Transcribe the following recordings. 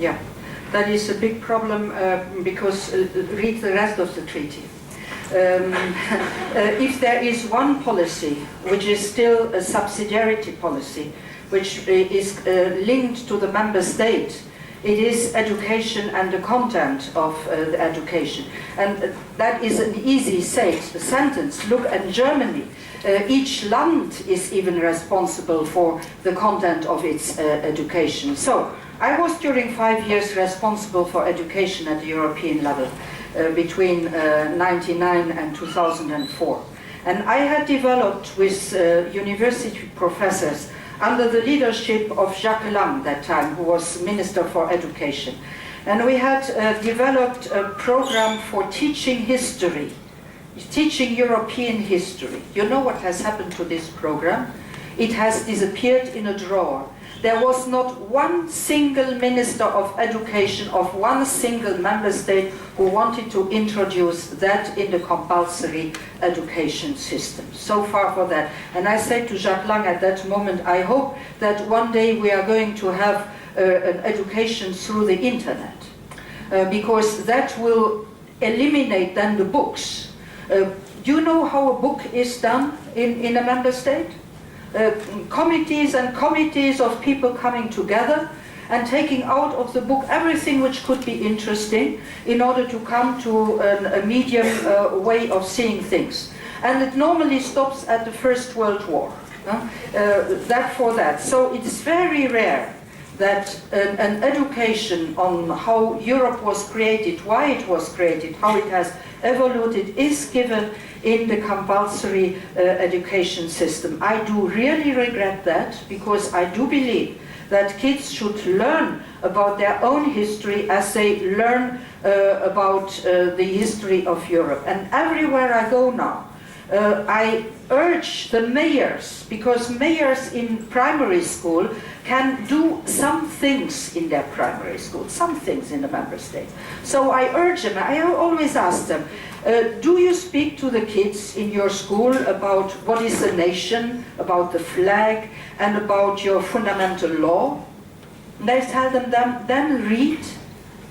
Yeah, that is a big problem because read the rest of the treaty. If there is one policy which is still a subsidiarity policy, which is linked to the member state, it is education and the content of the education. And that is an easy sentence. Look at Germany. Each land is even responsible for the content of its education. So I was during 5 years responsible for education at the European level between 1999 and 2004. And I had developed with university professors under the leadership of Jacques Lang that time, who was Minister for Education. And we had developed a program for teaching history, teaching European history. You know what has happened to this program? It has disappeared in a drawer. There was not one single Minister of Education of one single member state who wanted to introduce that in the compulsory education system. So far for that. And I said to Jacques Lang at that moment, I hope that one day we are going to have an education through the internet, because that will eliminate then the books. Do you know how a book is done in a member state? Committees and committees of people coming together and taking out of the book everything which could be interesting in order to come to a medium way of seeing things. And it normally stops at the First World War. So it's very rare that an education on how Europe was created, why it was created, how it has evolved, is given in the compulsory education system. I do really regret that, because I do believe that kids should learn about their own history as they learn about the history of Europe. And everywhere I go now, I urge the mayors, because mayors in primary school can do some things in their primary school, some things in the member state. So I urge them, I always ask them, do you speak to the kids in your school about what is a nation, about the flag, and about your fundamental law? And I tell them, then read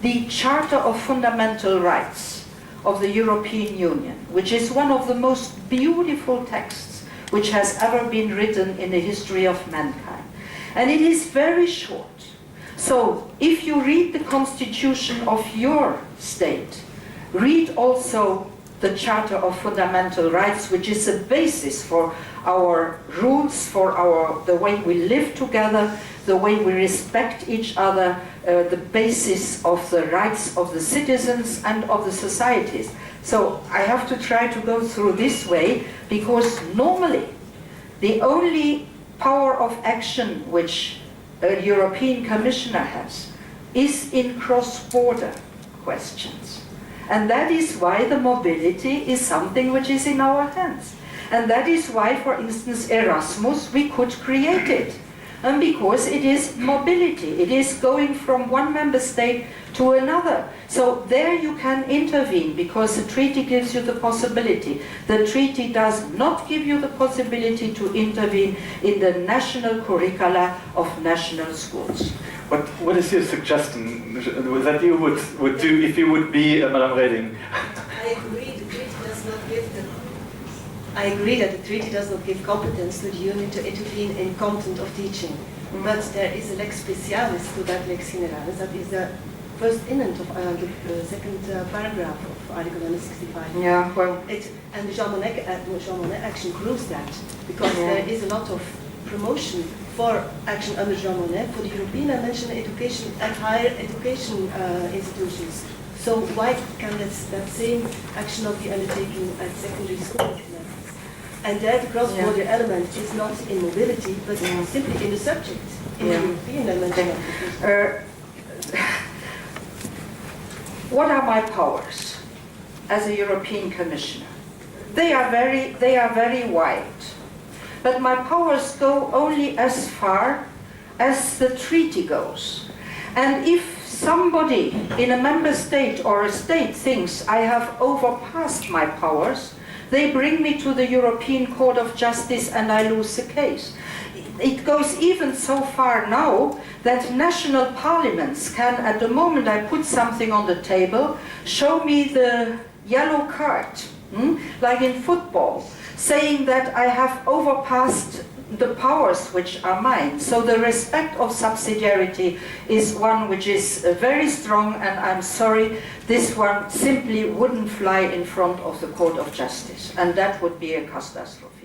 the Charter of Fundamental Rights of the European Union, which is one of the most beautiful texts which has ever been written in the history of mankind. And it is very short. So if you read the constitution of your state, read also the Charter of Fundamental Rights, which is a basis for our rules, for the way we live together, the way we respect each other, the basis of the rights of the citizens and of the societies. So I have to try to go through this way, because normally the only power of action which a European Commissioner has is in cross-border questions. And that is why the mobility is something which is in our hands. And that is why, for instance, Erasmus, we could create it. And because it is mobility, it is going from one member state to another. So there you can intervene, because the treaty gives you the possibility. The treaty does not give you the possibility to intervene in the national curricula of national schools. What is your suggestion that you would do if you would be Mme Reding? I agree that the treaty does not give competence to the Union to intervene in content of teaching. But there is a lex specialis to that lex generalis. That is the first element of the second paragraph of Article 165. Yeah, well, and the Jean Monnet action proves that, because there is a lot of promotion for action under Jean Monnet for the European and national education and higher education institutions. So why can that same action not be undertaken at secondary school levels? And there the cross-border element is not in mobility, but simply in the subject, in the European dimension of education. What are my powers as a European Commissioner? They are very wide. But my powers go only as far as the treaty goes. And if somebody in a member state or a state thinks I have overpassed my powers, they bring me to the European Court of Justice and I lose the case. it goes even so far now that national parliaments can, at the moment I put something on the table, show me the yellow card, like in football, saying that I have overpassed the powers which are mine. So the respect of subsidiarity is one which is very strong, and I'm sorry, this one simply wouldn't fly in front of the Court of Justice, and that would be a catastrophe.